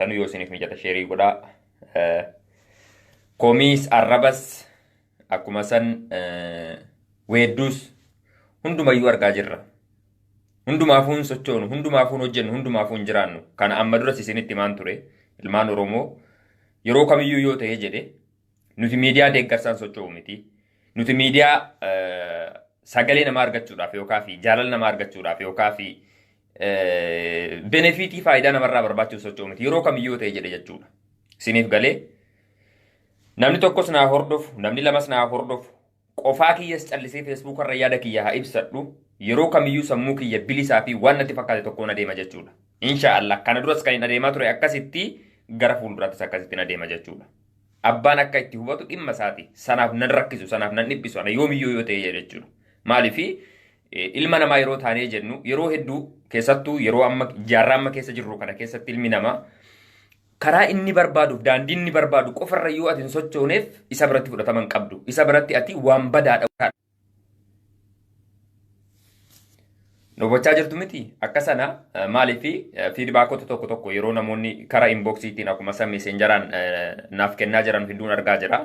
Kanu yoo isiniif mijata sheerii godhaa. Komiis arrabas akkuma san weedduus hundumayyuu argaa jirra. Hundumaafuun sochoonu, hundumaafuun hojjennu, hundumaafuun jiraannu. Kana amma duras isinitti himaan ture. Ilmaan Oromoo yeroo kamiyyuu yoo ta'e jedhe nuti miidiyaa deeggarsaan socho'u miti. Nuti miidiyaa sagalee namaa argachuudhaaf yookaan fi jaalala namaa argachuudhaaf yookaan fi benefiitii faayidaa namarraa barbaachisu socho'u miti. Yeroo kamiyyuu ta'e jedhe jechuudha. Isiniif galee namni tokkos naa hordofu, namni lamas naa hordofu, qofaa kiyyas callisee feesbuuk irra yaada kiyya haa ibsadhu. Yeroo kamiyyuu sammuu kiyya bilisaa fi waan natti fakkaate tokkoon adeema jechuudha. Inshaallah kana duras kan hin adeemaa ture akkasitti gara fuulduraattis akkasitti adeema jechuudha. Abbaan akka itti hubatu dhimma isaati. Sanaaf nan rakkisu, sanaaf nan dhiphisu, ana yoomiyyuu yoo ta'e jechuudha. Maaliifi ilma namaa yeroo taanee jennu yeroo hedduu keessattuu yeroo amma jaarraa amma keessa jirru kana keessatti ilmi namaa karaa inni barbaaduuf daandii inni barbaadu qofarra yoo ati hin sochooneef isa biratti fudhataman qabdu. Isa biratti ati waan badaadha. Nobachaa jirtu miti akka sana maaliifi fiidbaakota tokko tokko yeroo namoonni karaa inboksiitiin akkuma san meseenjaraan naaf kennaa jiran hedduun argaa jira.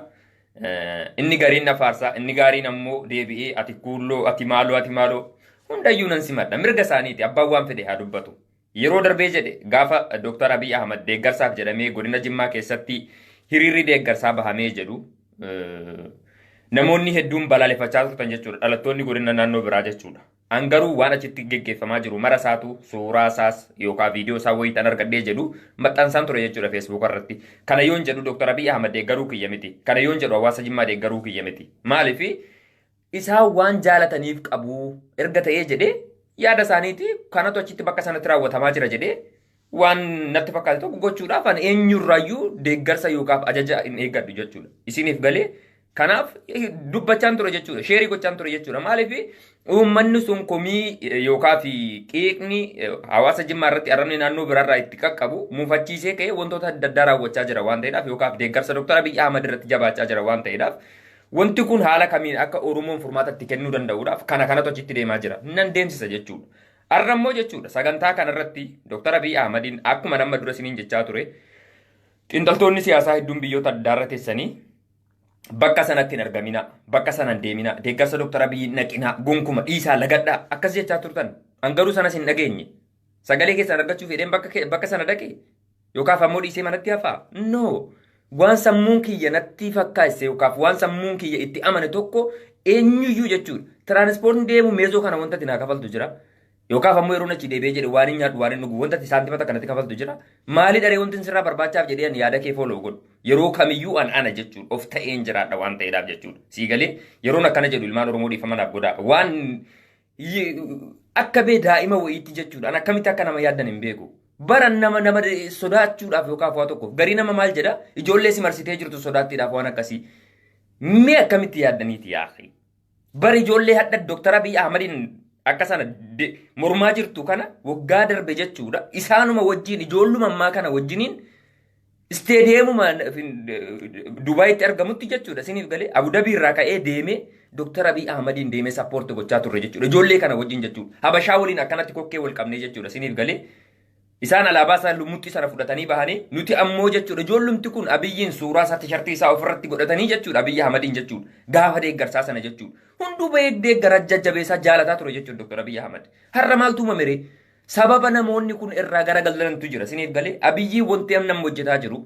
Inni gariin na faarsaa, inni gaariin ammoo deebi'ee ati kuulloo, ati maaloo hundayyuu nan simadha. Mirga isaaniiti abbaan waan fedhe haa dubbatu. Yeroo darbee jedhe gaafa Dr. Abiy Ahmad deeggarsaaf jedhamee godina Jimmaa keessatti hiriirri deeggarsaa bahamee jedhu namoonni hedduun balaaleffachaa turtan jechuudha. Dhalattoonni godina naannoo biraa jechuudha. Angaruu waan achitti geggeeffamaa jiru mara isaatu suuraa isaas yookaan viidiyoo isaa wayitan argadhee jedhu maxxansaan ture jechuudha Facebook irratti. Kana yoon jedhu Dr. Abiy Ahmad deeggaruu kiyya miti. Kana yoon jedhu hawaasa Jimmaa deeggaruu kiyya miti. Maaliifi isaan waan jaalataniif qabu erga ta'ee jedhee yaada isaaniiti kanatu achitti bakka sanatti raawwatamaa jira jedhee waan natti fakkaate tokko gochuudhaaf an eenyurraayyuu deeggarsa yookaan ajaja hin eeggadhu jechuudha. Isiniif galee kanaaf dubbachaan ture jechuudha. Sheerii gochaan ture jechuudha. Maaliifi uummanni sun komii yookaan fi qiiqni hawaasa Jimmaa irratti arrabni naannoo biraarraa itti qaqqabu muufachiisee ka'ee wantoota adda addaa raawwachaa jira waan ta'eedhaaf yookaan deeggarsa Dr. Abiy Ahmad irratti jabaachaa jira waan ta'eedhaaf wanti kun haala kamiin akka Oromoon furmaatatti kennuu danda'uudhaaf kanatu achitti deemaa jira. Nan deemsisa jechuudha. Arrammoo jechuudha sagantaa kanarratti Dr. Abiy Ahmadiin akkuma nama dura isiniin jechaa ture xiinxaltoonni siyaasaa hedduun biyyoota addaarra teessanii bakka sanatti hin argamina, bakka sanan deemina, deeggarsa Dr. Abiy naqina, gonkuma dhiisaa lagadhaa akkas jechaa turtan. Angaruu sanas hin dhageenye. Sagalee keessan argachuuf jedheen bakka sana dhaqe yookaan ammoo dhiisee manatti hafaa. No. Waan sammuun kiyya natti fakkaase yookaan waan sammuun kiyya itti amane tokko eenyuyyuu jechuudha. Tiraanispoortiin deemu meezoo kana wanta tinaa kafaltu jira. Yookaan ammoo yeroo achi deebi'ee jedhe waan hin nyaadhu waan hin dhugu wanta saantimata kanatti kafaltu jira. Maali dharee wanti sirraa barbaachaaf jedhee ani yaada kee fooloo godhu. Yeroo kamiyyuu ana jechuudha. Of ta'een jiraadha waan ta'eedhaaf jechuudha. Sii galee yeroon akkana jedhu ilmaan Oromoo dhiifamanaaf godhaa. Waan akka bee daa'ima wayiitti jechuudha. An akkamitti akka nama yaaddan hin beeku. Baran nama sodaachuudhaaf yookaan waa tokkoof garii nama maal jedha ijoollee si marsitee jirtu sodaattiidhaaf waan akkasii. Mee akkamitti yaaddaniiti yaaqi. Bari ijoollee hadda Dr. Abiy Ahmadiin akka sana mormaa jirtu kana waggaa darbe jechuudha. Isaanuma wajjin ijoolluma ammaa kana wajjiniin isteediyeemuma Dubaayitti argamutti jechuudha. Isiniif galee Abudabii irraa ka'ee deemee Dr. Abiy Ahmadiin deemee sappoorti gochaa turre jechuudha. Ijoollee kana wajjin jechuudha. Habashaa waliin akkanatti kokkee wal qabnee jechuudha. Isiniif galee isaan alaabaa isaa lumutti sana fudhatanii bahanii nuti ammoo jechuudha. Ijoollumti kun Abiyyiin suuraa isaa tishartii isaa ofirratti godhatanii jechuudha. Abiy Ahmadiin jechuudha. Gaafa deeggarsaa sana jechuudha. Hunduu bahee deeggara jajjabeessaa jaalataa ture jechuudha Dr. Abiy Ahmad. Har'a maaltu uumamere? Sababa namoonni kun irraa garagalantu jira. Isiniif galee Abiyyi wanti namni hojjetaa jiru.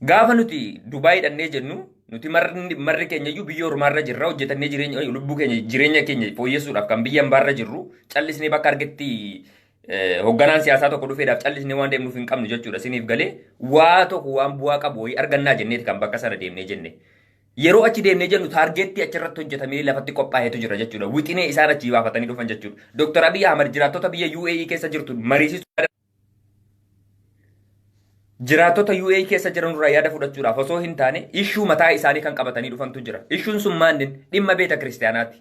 Gaafa nuti Dubaayii dhannee jennu nuti marri keenyayyuu biyya ormaarra jirra hojjetannee lubbuu jireenya keenya fooyyessuudhaaf kan biyya hambaarra jirru callisnee bakka argetti hogganaan siyaasaa tokko dhufeedhaaf callisnee waan deemnuuf hin qabnu jechuudha. Isiniif galee waa tokko waan bu'aa qabu wayii argannaa jenneeti kan bakka sana deemnee jenne. Yeroo achi deemnee jennu taargeetti achirratti hojjetamee lafatti qophaa'eetu jira jechuudha. Wixinee isaan achi baafatanii dhufan jechuudha. Dr. Abiy Ahmad jiraattota biyya UAE keessa jirtu mariisisuu jiraattota UAE keessa jiran irraa yaada fudhachuudhaaf osoo hin taane ishuu mataa isaanii kan qabatanii dhufantu jira. Ishuun sun maannin dhimma beeta kiristaanaati.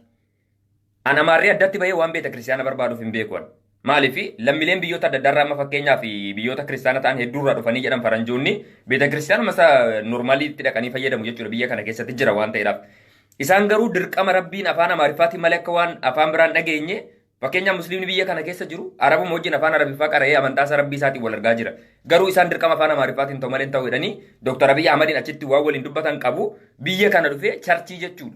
Ana maarree addatti bahee waan beeta kiristaana barbaaduuf hin beekuan. Maaliifi lammiileen biyyoota adda addaa amma fakkeenyaaf biyyoota kiristaana ta'an hedduurraa dhufanii jedhan faranjoonni beeta kiristaana masa normaaliitti dhaqanii fayyadamu jechuudha biyya kana keessatti jira waan ta'eedhaaf. Isaan garuu dirqama rabbiin afaan Amaariffaatiin malee akka waan afaan biraan dhageenye Fakkeenyaaf musliimni biyya kana keessa jiru Arabuma wajjin afaan Arabiffaa qara'ee amantaa rabbii isaatiin wal argaa jira. Garuu isaan dirqama afaan Amaariffaatiin ta'u malee ta'u jedhanii Dr. Abiy Ahmadiin achitti waan waliin dubbatan qabu biyya kana dhufee charchii jechuudha.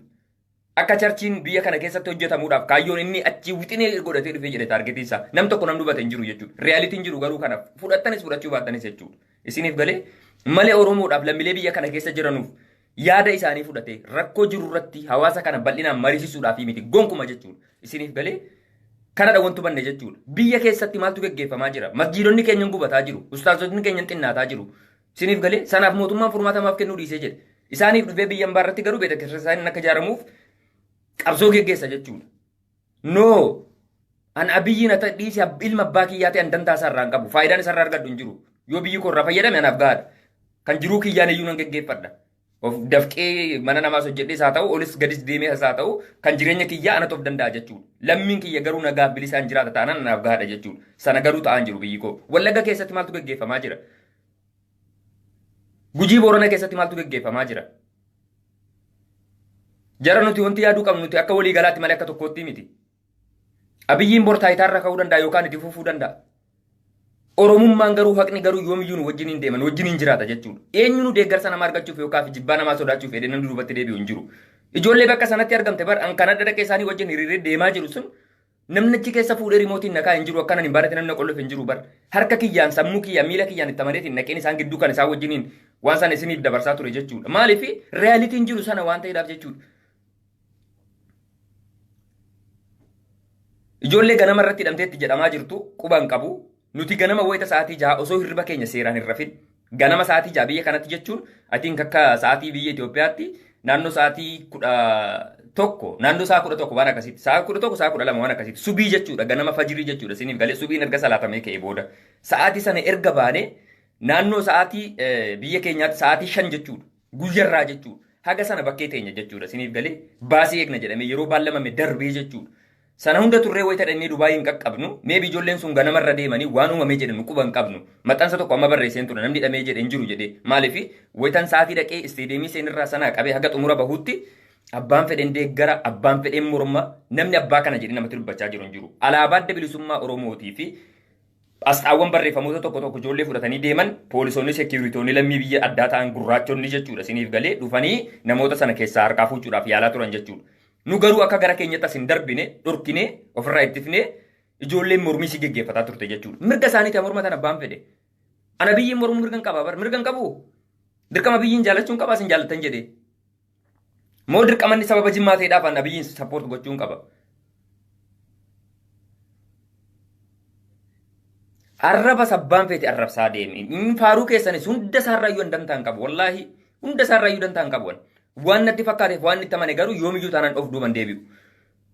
Akka charchiin biyya kana keessatti hojjetamuudhaaf kaayyoon inni achi wixinee godhatee dhufee jedhe taargetii isaa nam tokko nam dubbate hin jiru jechuudha. Reyaalitiin jiru garuu kana fudhattanis fudhachuu baattanis jechuudha. Isiniif galee malee Oromoodhaaf lammiilee biyya kana keessa jiranuuf yaada isaanii fudhatee rakkoo jiru irratti hawaasa kana bal'inaan mariisisuudhaaf miti gonkuma jechuudha. Isiniif galee kana wantu banne jechuudha. Biyya keessatti maaltu gaggeeffamaa jira? Masjiidonni keenya gubataa jiru. Ustaazonni keenya xinnaataa jiru. Isiniif galee sanaaf mootummaan furmaatamaaf kennuu dhiisee jedhe. Isaaniif dhufee biyya baarratti garuu beeta keessatti akka ijaaramuuf qabsoo geggeessa jechuudha. No an abiyyiin ata dhiisi ilma abbaa kiyyaa ta'e an dantaa isaarraa hin qabu. Faayidaan isaarraa argadhu hin jiru. Yoo biyyi koo irraa fayyadame anaaf gahaadha. Kan jiruu kiyyaan iyyuu nan geggeeffadha. Of dafqee mana namaas hojjedhee isaa ta'u olis gadis deemee isaa ta'u kan jireenya kiyyaa anatu of danda'a jechuudha. Lammiin kiyya garuu nagaaf bilisaan jiraata taanaan anaaf gahaadha jechuudha. Sana garuu ta'an jiru biyyi koo. Wallagga keessatti maaltu gaggeeffamaa jira? Gujii Boorana keessatti maaltu gaggeeffamaa jira? Jara nuti wanti yaaduu qabnu nuti akka walii galaatti malee akka tokkootti miti. Abiyyiin bor taayitaarra ka'uu danda'a yookaan itti fufuu danda'a. Oromummaan garuu haqni garuu yoomiyyuu nu wajjin hin deeman wajjin hin jiraata jechuudha. Eenyu nu deeggarsa namaa argachuuf yookaan jibbaa namaa sodaachuuf edee namni duubatti deebi'u hin jiru. Ijoollee bakka sanatti argamte bar an kana dhaqee isaanii wajjin hiriiree deemaa jiru sun namni achi keessa fuudhee rimootiin nakaa hin jiru akkana hin baarate namni qollof hin jiru bar harka kiyyaan sammuu kiyyaan miila kiyyaan itti amareetiin naqeen isaan gidduu kan isaan wajjiniin waan sana isiniif dabarsaa ture jechuudha. Maaliif reyaalitiin jiru sana waan ta'eedhaaf jechuudha. Ijoollee ganama irratti hidhamteetti jedhamaa jirtu quban qabu. Nuti ganama wayita sa'aatii 6 osoo hirriba keenya seeraan hin rafin ganama sa'aatii 6 biyya kanatti jechuun atiin akka sa'aatii biyya Itoophiyaatti naannoo sa'aatii 11 naannoo sa'a 11 waan akkasitti sa'a 11 sa'a 12 waan akkasitti subii jechuudha ganama fajirii jechuudha siniif galee subiin erga salaatamee ka'ee booda sa'aatii sana erga baane naannoo sa'aatii biyya keenyaatti sa'aatii 5 jechuudha guyyarraa jechuudha haga sana bakkee teenya jechuudha siniif galee baasii eegna jedhamee yeroo baallamame darbee jechuudha. Sana hunda turree wayita dhannee Dubaayii hin qaqqabnu meebi ijoolleen sun ganamarra deemanii waan uumamee jedhan quba hin qabnu maxxansa tokko amma barreesseen ture namni hidhamee jedhe hin jiru jedhee maaliif wayitan sa'aatii dhaqee isteediyeemii seenirraa sanaa qabee haga xumura bahuutti abbaan fedhen deeggara abbaan fedhen morma namni abbaa kana jedhee namatti dubbachaa jiru hin jiru. Alaabaa adda bilisummaa Oromootii fi asxaawwan barreeffamoota tokko tokko ijoollee fudhatanii deeman poolisoonni seekiyuritoonni lammii biyya addaa ta'an gurraachonni jechuudha siniif galee dhufanii namoota sana keessaa harkaa fuuchuudhaaf yaalaa turan jechuudha. Nu garuu akka gara keenyatti asin darbine dhorkine ofirraa ittifne ijoolleen mormii si geggeeffataa turte jechuudha. Mirga isaaniitiin mormatan abbaan fedhe. Ana biyyiin mormuu mirgan qaba bar mirgan qabu. Dirqama biyyiin jaallachuun qaba asin jaallattan jedhe. Moo dirqamanni sababa jimmaa ta'eedhaaf ana biyyiin sappoort gochuun qaba. Arraba sabbaan fete arrabsaa deemi. Faaruu keessanis hunda isaarraayyuu dantaan qabu. Wallaahi hunda isaarraayyuu dantaan qabu. Waan natti fakkaateef waan itti amane garuu yoomiyyuu taanaan of duuban deebi'u.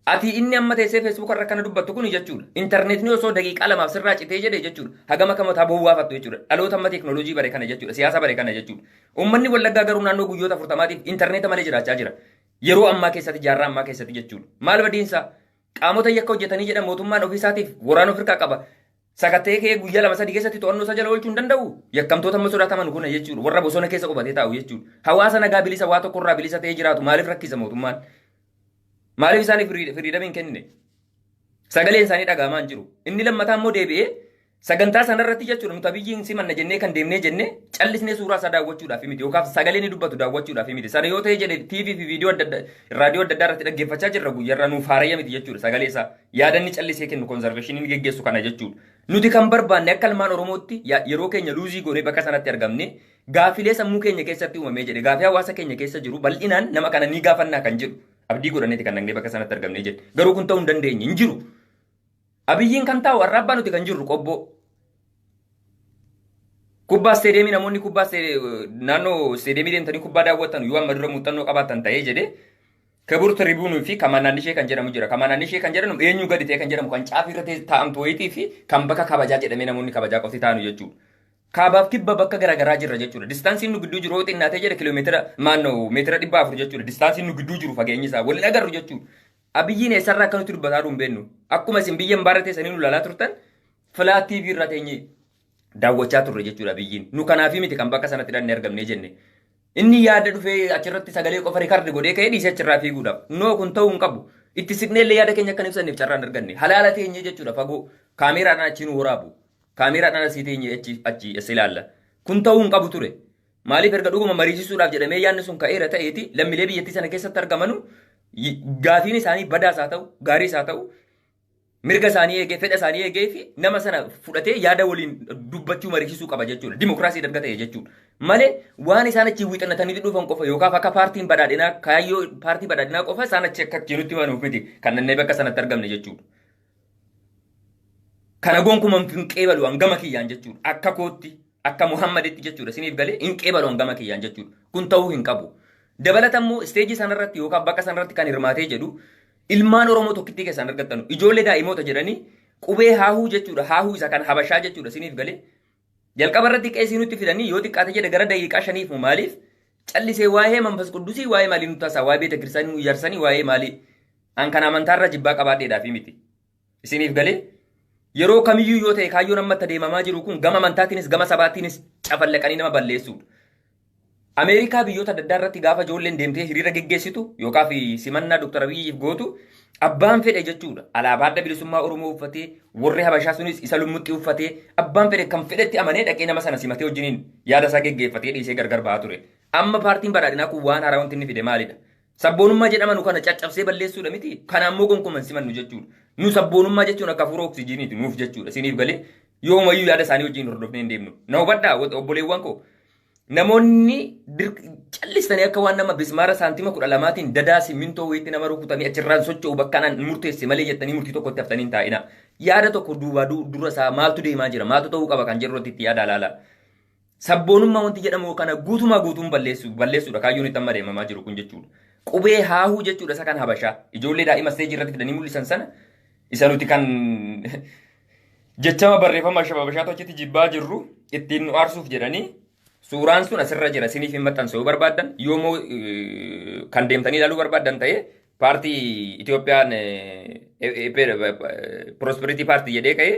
Ati inni amma teessee Facebook irra kana dubbattu kun jechuudha. Intarneetni osoo daqiiqaa lamaaf sirraa citee jedhe jechuudha. Hagama kamataa bowwaafattu jechuudha. Dhaloota amma teeknooloojii bare kana jechuudha. Siyaasa bare kana jechuudha. Uummanni Wallaggaa garuu naannoo guyyoota 40tiif intarneeta malee jiraachaa jira. Yeroo ammaa keessatti jaarraa ammaa keessatti jechuudha. Maal badiinsa qaamota yakka hojjetanii jedhan mootummaan ofiisaatiif waraana ofirraa qaba. Sagattee kee guyyaa 2-3 keessatti to'annoo isa jala oolchuu hin danda'u. Yakkamtoota amma sodaataman kun jechuudha. Warra bosona keessa qubatee taa'u jechuudha. Hawaasa nagaa bilisa waa tokko irraa bilisa ta'ee jiraatu maaliif rakkisa mootummaan? Maaliif isaaniif firiidamiin kennine? Sagaleen isaanii dhagahamaa hin jiru. Inni lammataa immoo deebi'ee sagantaa sanarratti jechuudha nuti biyyiin simanna jennee kan deemnee jennee callisnee suuraa isaa daawwachuudhaaf miti yookaan sagalee ni dubbatu daawwachuudhaaf miti. Sana yoo ta'e jedhe TV fi viidiyoo adda addaa raadiyoo adda addaa irratti dhaggeeffachaa jirra guyyarraa nuuf haarayya miti jechuudha sagalee isaa yaadanni callisee kennu konzarveeshiniin geggeessu kana jechuudha. Nuti kan barbaanne akka ilmaan Oromootti yeroo keenya luuzii goonee bakka sanatti argamne gaafilee sammuu keenya keessatti uumamee jedhe gaafii hawaasa keenya keessa jiru bal'inaan nama kana ni gaafannaa kan jedhu abdii godhanneeti kan dhaqnee bakka sanatti argamne jedhe garuu kun ta'uu hin dandeenye hin jiru. Abiyyiin kan taa'u arraabbaa nuti kan jirru qobboo. Kubbaa isteediyeemii namoonni kubbaa naannoo isteediyeemii deemtanii kubbaa daawwatan yoo amma dura muuxannoo qabaatan ta'ee jedhe Kebur Tribunuu fi kamanaan ishee kan jedhamu jira. Kamanaan ishee kan jedhamu eenyu gadi ta'e kan jedhamu kan caafii irra taa'amtu wayitii fi kan bakka kabajaa jedhamee namoonni kabajaa qofti taa'anu jechuudha. Kaabaaf kibba bakka garaagaraa jirra jechuudha. Distaansiin nu gidduu jiru yoo xinnaatee jedhe kiiloomeetira meetira 400 jechuudha. Distaansiin nu gidduu jiru fageenyi isaa waliin agarru jechuudha. Abiyyiin eessarraa akka nuti dubbataa hin beeknu. Akkuma isin biyya baara teessanii nu laalaa turtan filaa TV irra teenye daawwachaa turre jechuudha biyyiin. Nu kanaafi miti kan bakka sanatti dhannee argamnee jenne. Inni yaada dhufee achirratti sagalee qofa rikardi godhee ka'ee dhiisee achirraa fiiguudhaaf. Noo kun ta'uu hin qabu. Itti siqneellee yaada keenya akkan ibsanneef carraan arganne. Halaala teenyee jechuudha fagoo kaameeraadhaan achi nu waraabu. Kaameeraadhaan asii teenyee achi as ilaalla. Kun ta'uu hin qabu ture. Maaliif erga dhuguma mariisisuudhaaf jedhamee yaadni sun ka'eera ta'eeti lammiilee biyyattii sana keessatti argamanu gaafiin isaanii badaas haa ta'u gaariis haa ta'u mirga isaanii eegee fedha isaanii eegee fi nama sana fudhatee yaada waliin dubbachuu mariisisuu qaba jechuudha. Dimookiraasii darga ta'e jechuudha. Malee waan isaan achi wixannatanii dhufan qofa yookaan akka paartiin badhaadhinaa kaayyoo paartii badhaadhinaa qofa isaan achi akka jirutti himanuuf miti kan nannee bakka sanatti argamne jechuudha. Kana gonkumaa hin qeebalu hangama kiyyaan jechuudha. Akka kootti akka Muhammaditti jechuudha. Isiniif galee hin qeebalu hangama kiyyaan jechuudha. Kun ta'uu hin qabu. Dabalatammoo isteejii sanarratti yookaan bakka sanarratti kan hirmaatee jedhu ilmaan Oromoo tokkittii keessaan argattanu ijoollee daa'imoota jedhanii qubee haahuu jechuudha. Haahuu isa kan habashaa jechuudha. Isiniif galee jalqaba irratti qeesii nutti fidanii yoo xiqqaate jedhe gara daqiiqaa 5 maaliif callisee waa'ee manfas quddusii waa'ee maalii nutti haasaa waa'ee beeta kiristaanii nu ijaarsanii waa'ee maalii an kan amantaarra jibbaa qabaadheedhaaf miti. Isiniif galee yeroo kamiyyuu yoo ta'e kaayyoon amma adeemamaa jiru kun gama amantaatiinis gama sabaatiinis cafallaqanii nama balleessuudha. Ameerikaa biyyoota adda addaa irratti gaafa ijoolleen deemtee hiriira geggeessitu yookaan simannaa Dr. Abiyyiif gootu abbaan fedhe jechuudha. Alaabaa adda bilisummaa Oromoo uffatee warri Habashaa sunis isa lummutti uffatee abbaan fedhe kan fedhetti amanee dhaqee nama sana simatee wajjiniin yaada isaa geggeeffatee dhiisee gargar ba'aa ture. Amma paartiin badhaadhinaa kun waan haaraa wanti inni fide maalidha? Sabboonummaa jedhaman kana caccabsee balleessuudha miti. Kana ammoo gonkuman simannu jechuudha. Nu sabboonummaa jechuun akka furoo oksijiiniiti nuuf jechuudha. Isiniif galee yoomayyuu yaada isaanii wajjin hordofnee hin deemnu. Na hubadhaa obboleewwan koo. Namoonni callistanii akka waan nama bismaara saantima 12tiin dadaa simintoo wayiitti nama rukutanii achirraan socho'u bakka naan murteesse malee jettanii murtii tokkotti haftanii hin taa'ina. Yaada tokko duubaa dura isaa maaltu deemaa jira maaltu ta'uu qaba kan jedhu itti yaada alaala. Sabboonummaa wanti jedhamu kana guutuun balleessuudha kaayyoon itti amma deemamaa jiru kun jechuudha. Qubee haahuu jechuudha isa kan habashaa ijoollee daa'ima isteejii irratti fidanii mul'isan sana isa nuti kan jechama barreeffama habashaatu achitti jibbaa jirru ittiin nu aarsuuf jedhanii suuraan sun asirra jira isiniif hin maxxansuu barbaadan yoommoo kan deemtanii ilaaluu barbaadan ta'e paartii Itoophiyaan Prosperity Party jedhee ka'ee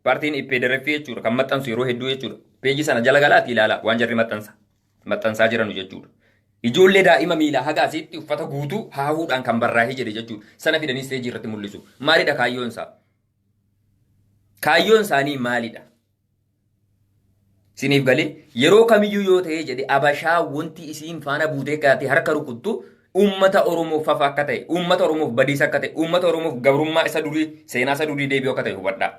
paartiin IPDRF jechuudha kan maxxansu yeroo hedduu jechuudha. Peejii sana jala galaati ilaala waan jarri maxxansaa jiranu jechuudha. Ijoollee daa'ima miilaa haga asitti uffata guutuu haahuudhaan kan barraa'ee jedhe jechuudha. Sana fidanii isteejii irratti mul'isu. Maalidha kaayyoon isaa? Kaayyoon isaanii maalidha? Isiniif galee yeroo kamiyyuu yoo ta'e jedhe Habashaa wanti isiin faana buutee kaatee harka rukuttu uummata Oromoof fafa akka ta'e, uummata Oromoof badiisa akka ta'e, uummata Oromoof gabrummaa isa durii, seenaa isa durii deebi'u akka ta'e hubadhaa.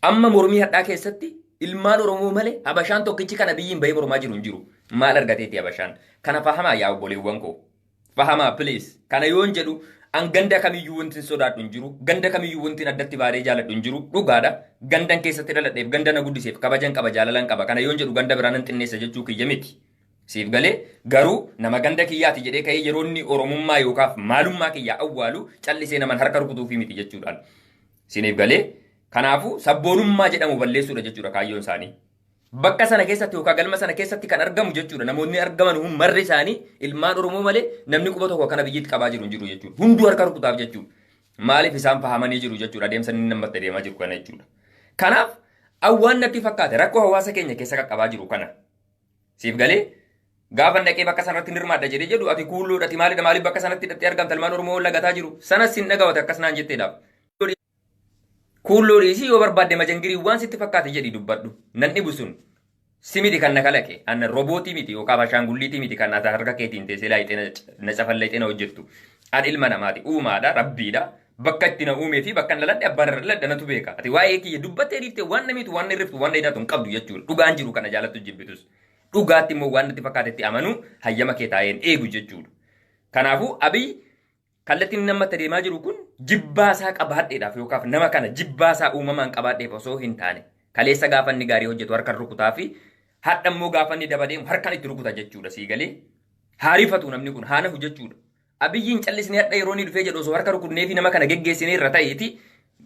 Amma mormii hadhaa keessatti ilmaan Oromoo malee Habashaan tokkichi kana biyyiin bahee mormaa jiru hin jiru. Maal argateeti Habashaan? Kana fahamaa yaa obboleewwan koo. Fahamaa please. Kana yoon jedhu an ganda kamiyyuu wanti sodaadhu hin jiru. Ganda kamiyyuu wanti addatti baadee jaaladhu hin jiru. Dhugaadha. Gandan keessatti dhaladheef ganda na guddiseef kabajan qaba jaalalan qaba. Kana yoon jedhu ganda biraan hin xinneessa jechuu kiyya miti. Siif galee garuu nama ganda kiyyaati jedhee ka'ee yeroo inni Oromummaa yookaaf maalummaa kiyyaa awwaalu callisee naman harka rukutuufi miti jechuudhaan. Siif galee kanaafuu sabboonummaa jedhamu balleessuudha jechuudha kaayyoon isaanii. Bakka sana keessatti yookaan galma sana keessatti kan argamu jechuudha. Namoonni argaman marri isaanii ilmaan Oromoo malee namni quba tokko kana biyyitti qabaa jiru hin jiru jechuudha. Hunduu harka rukutaaf jechuudha. Maaliif isaan fahamanii jiru jechuudha. Adeemsa inni namatti deemaa jiru kana jechuudha. Kanaaf awwaan natti fakkaate rakkoo hawaasa keenya keessa qaqqabaa jiru kana. Siif galee gaafa dhaqee bakka sanatti hirmaadha jedhee jedhu ati kuulluudhati maaliif bakka sanatti hidhattee argamta ilmaan Oromoo lagataa jiru. Sanas hin dhagawate akkas naan jetteedhaaf. Kuulloodhiisii yoo barbaadde majangirii waan sitti fakkaate jedhi dubbadhu. Nan dhibu sun simiti kan na kalaqe anna robootii miti yookaan bashaangulliitii miti kan ati harka keetiin teessee laayixee na cafallayxee na hojjettu. Ani ilma namaati uumaadha rabbiidha bakka itti na uumee fi bakka na ladde abbaan irra ladde natu beeka. Ati waa'ee kiyya dubbattee dhiiftee waan namitu waan irriftu waan dheedaatu hin qabdu jechuudha. Dhugaan jiru kana jaalattu jibbitus. Dhugaatti immoo waan natti fakkaatetti amanu hayyama kee taa'een eegu jechuudha. Kanaafuu Abiy kallattiin namatti deemaa jiru kun jibbaasaa qabaadheedhaaf yookaan nama kana jibbaasaa uumamaan qabaadheef osoo hin taane kaleessa gaafa inni gaarii hojjetu harkaan rukutaa fi hadha immoo gaafa inni dabadeemu harkaan itti rukuta jechuudha sii galee haarifatu namni kun haanafu jechuudha. Abiyyiin callisnee hadha yeroo inni dhufee jedhu osoo harka rukutnee fi nama kana geggeessinee irra ta'eeti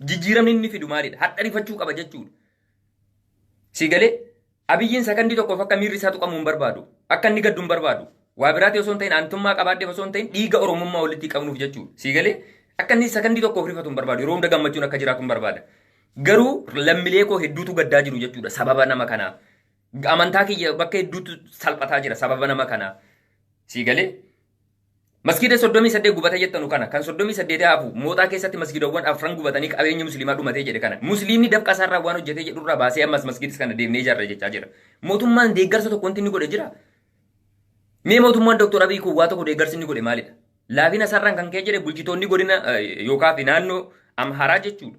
jijjiiramni inni fidu maalidha? Hadha rifachuu qaba jechuudha. Sii galee Abiyyiin sakandii tokkoof akka miirri isaa tuqamu hin barbaadu. Akka inni gaddu hin barbaadu. Waa biraati osoo hin ta'in aantummaa qabaadheef osoo hin ta'in dhiiga Oromummaa walitti qabnuuf jechuudha. Sii galee akka inni sakandii tokkoof rifatu hin barbaadu. Yeroo hunda gammachuun akka jiraatu hin barbaada. Garuu lammiilee koo hedduutu gaddaa jiru jechuudha sababa nama kanaa. Amantaa kiyya bakka hedduutu salphataa jira sababa nama kanaa. Sii galee Masgiida 38 gubata jettanu kana kan 38 hafu mooxaa keessatti masgiidawwan afran gubatanii qabeenya musliimaa dhumatee jedhe kana musliimni dafqa isaarraa waan hojjetee jedhurraa baasee ammas masgiidis kana deemnee ijaarra jechaa jira. Mootummaan deeggarsa tokko wanti inni godhe jira. Mee mootummaan Dr. Abiy kun waa tokko deeggarsi inni godhe maalidha? Laafina sarraan kan ka'e jedhe bulchitoonni godina yookaan naannoo Amharaa jechuudha.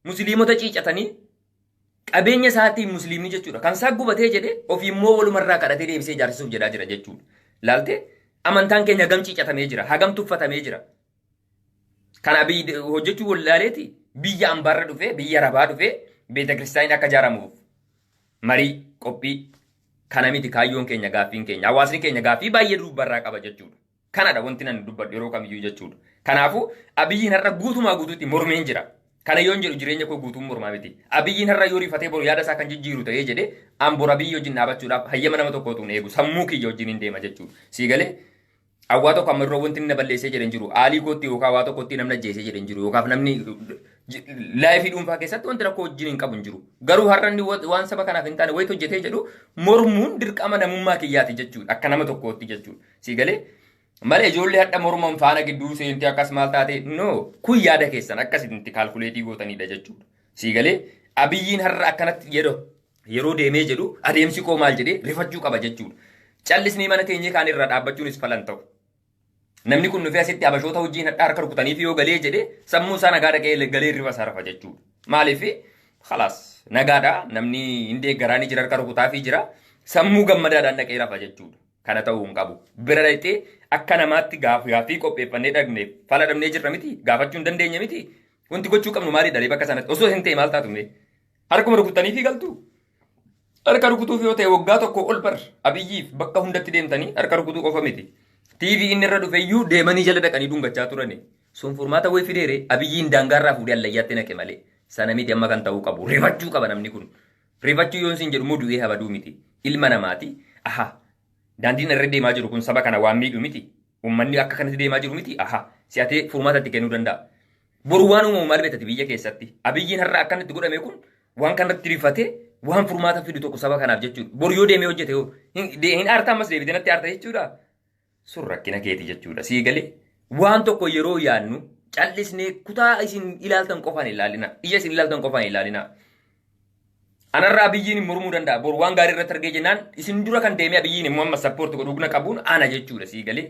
Musliimota ciicatanii qabeenya isaatiin musliimni jechuudha. Kan isaa gubatee jedhe ofiimmoo walumarraa kadhatee deebisee ijaarsisuuf jedhaa jira jechuudha. Laaltee amantaan keenya hagam ciicatamee jira, hagam tuffatamee jira. Kana hojjechuu wallaaleeti biyya ambaarra dhufee, biyya rabaa dhufee beeta kiristaanii akka ijaaramuuf marii qophii kana miti kaayyoon keenya gaaffiin keenya hawaasni keenya gaaffii baay'ee dubbarraa qaba jechuudha. Kanadha wanti nan dubbadhu yeroo kamiyyuu jechuudha. Kanaafuu Abiyyiin har'a guutumaa guutuutti mormeen jira. Kana yoon jedhu jireenya koo guutuun mormaa miti. Abiyyiin har'a yoo rifatee boru yaada isaa kan jijjiiru ta'ee jedhee ambora biyyi wajjin dhaabachuudhaaf hayyama nama tokkootuun eegu sammuu kiyya wajjin hin deema jechuudha. Sii galee awwaa tokko amma irra wanti inni na balleessee jedhan jiru aalii kootti yookaan waa tokkotti namni ajjeesee jedhan jiru yookaan namni laayifii dhuunfaa keessatti wanti rakkoo wajjin hin qabu hin jiru. Garuu har'a inni waan saba kanaaf hin taane wayita hojjetee jedhu mormuun dirqama namummaa kiyyaati jechuudha. Akka nama tokkootti jechuudha. Sii galee malee ijoollee hadha morman faana gidduu seentee akkas maal taate no kun yaada keessan akkasitti kaalkuleetii gootanidha jechuudha. Sii galee Abiyyiin har'a akkanatti yeroo deemee jedhu adeemsi koo maal jedhee rifachuu qaba jechuudha. Callisnii mana keenyaa kaan irra dhaabbachuunis falan ta'u. Namni kun dhufee asitti abashoota wajjin hadhaa harka rukutaniif yoo galee jedhee sammuu isaa nagaa dhaqee galee rifa isaa rafa jechuudha. Maaliif khalaas nagaadha namni hin deeggaraa ni jira harka rukutaafii jira sammuu gammadaadhaan dhaqee rafa jechuudha. Kana ta'uu hin qabu. Bira dhaqxee akka namaatti gaaffii qopheeffannee dhaqneef fala dhabnee jirra miti gaafachuu hin dandeenye miti. Wanti gochuu qabnu maali dhalee bakka sanatti osoo hin ta'e maal taatu mee harkuma rukutanii fi galtu. Harka rukutuuf yoo ta'e waggaa tokko ol bar Abiyyiif bakka hundatti deemtanii harka rukutuu qofa miti. TV inni irra dhufeeyyuu deemanii jala dhaqanii dhungachaa turani. Sun furmaata wayii fideere Abiyyiin daangaarraa fuudhee allayyaatti naqe malee. Sana miti amma kan ta'uu qabu. Rifachuu qaba namni kun. Rifachuu yoon siin jedhu moo du'ee habaduu miti. Ilma namaati. Aha. Daandiin irra deemaa jiru kun saba kana waan miidhu miti. Uummanni akka kanatti deemaa jiru miti. Aha. Si'atee furmaatatti kennuu danda'a. Boru waan uumamu maal beekati biyya keessatti. Abiyyiin har'a akkanatti godhame kun waan kanatti rifatee waan furmaata fidu tokko saba kanaaf jechuudha. Boru yoo deemee hojjete hoo hin aartaa ammas deebitee natti aarta jechuudha. Sun rakkina keeti jechuudha. Sii galee waan tokko yeroo yaadnu callisnee kutaa isin ilaaltan qofaan ilaalina. Ija isin ilaaltan qofaan ilaalina. Anarraa Abiyyiin mormuu danda'a. Boru waan gaarii irratti argee jennaan isin dura kan deemee Abiyyiin immoo amma sappoorti godhugna qabuun ana jechuudha. Sii galee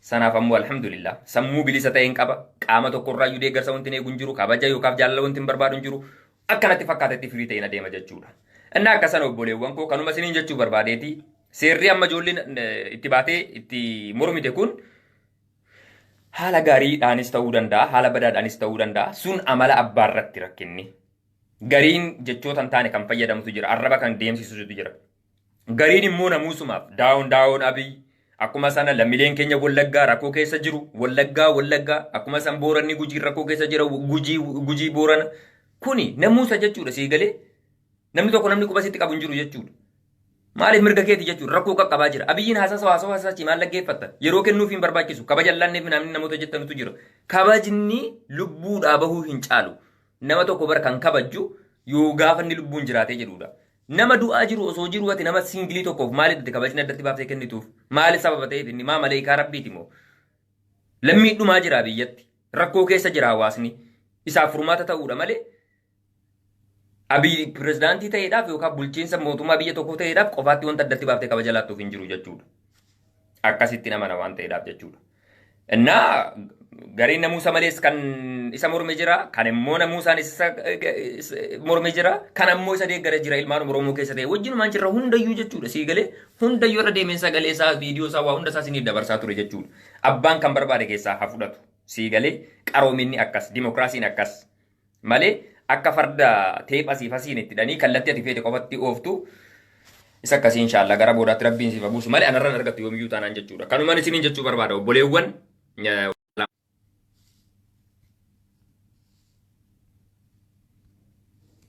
sanaaf ammoo alhamdulillah sammuu bilisa ta'een qaba. Qaama tokkorraa iyyuu deeggarsa wanti hin eegu hin jiru. Kabaja yookaan jaalala wanti hin barbaadu hin jiru. Akkanatti fakkaatetti firii ta'een adeema jechuudha. Inni akkasan obboleewwan koo kanuma isiniin jechuu barbaadeeti. Seerri amma ijoolleen itti baatee itti mormite kun haala gaariidhaanis ta'uu danda'a, haala badaadhaanis ta'uu danda'a. Sun amala abbaa irratti rakkinni. Gariin jechoota hin taane kan fayyadamutu jira, arraba kan deemsisutu jira. Gariin immoo namuusumaaf daawon Abiy akkuma sana lammiileen keenya Wallaggaa rakkoo keessa jiru, Wallaggaa akkuma san Booranni Gujii rakkoo keessa jira, Gujii Boorana. Kuni namuusa jechuudha sii galee namni tokko namni quba sitti qabu hin jiru jechuudha. Maaliif mirga keeti jechuudha rakkoo qaqqabaa jira. Abiyyiin haasawaa maal dhaggeeffatta yeroo kennuuf hin barbaachisu kabaja laanneef namni namoota jettanutu jira. Kabajni lubbuudhaa bahuu hin caalu. Nama tokko bara kan kabajju yoo gaafa inni lubbuun jiraatee jedhudha. Nama du'aa jiru osoo jiru ati nama singilii tokkoof maaliif kabajni addatti baaftee kennituuf maaliif sababa ta'eef inni maa malee ikaa rabbiiti moo lammii dhumaa jira biyyatti rakkoo keessa jira hawaasni isaaf furmaata ta'uudha malee. Abiy pirezidaantii ta'eedhaaf yookaan bulchiinsa mootummaa biyya tokkoo ta'eedhaaf qofaatti wanta addatti baaftee kabaja laattuuf hin jiru jechuudha. Akkasitti nama waan ta'eedhaaf jechuudha. Innaa gariin namuusa malees kan isa morme jira, kan immoo namuusaan isa morme jira, kan ammoo isa deeggara jira ilmaan Oromoo keessa ta'e wajjinumaan jirra hundayyuu jechuudha. Sii galee hundayyuu irra deemeen sagalee isaa viidiyoo isaa waa hunda isaa sinii dabarsaa ture jechuudha. Abbaan kan barbaade keessaa haa fudhatu. Sii galee qaroominni akkas, dimokiraasiin akkas malee akka farda teephasii fasiin itti dhanii kallattii ati feete qofatti ooftu isa akkasii inshaallah gara boodaatti rabbiin siif buusu malee anarraan argattu yoomiyyuu taanaan jechuudha. Kanumaan isiniin jechuu barbaada obboleewwan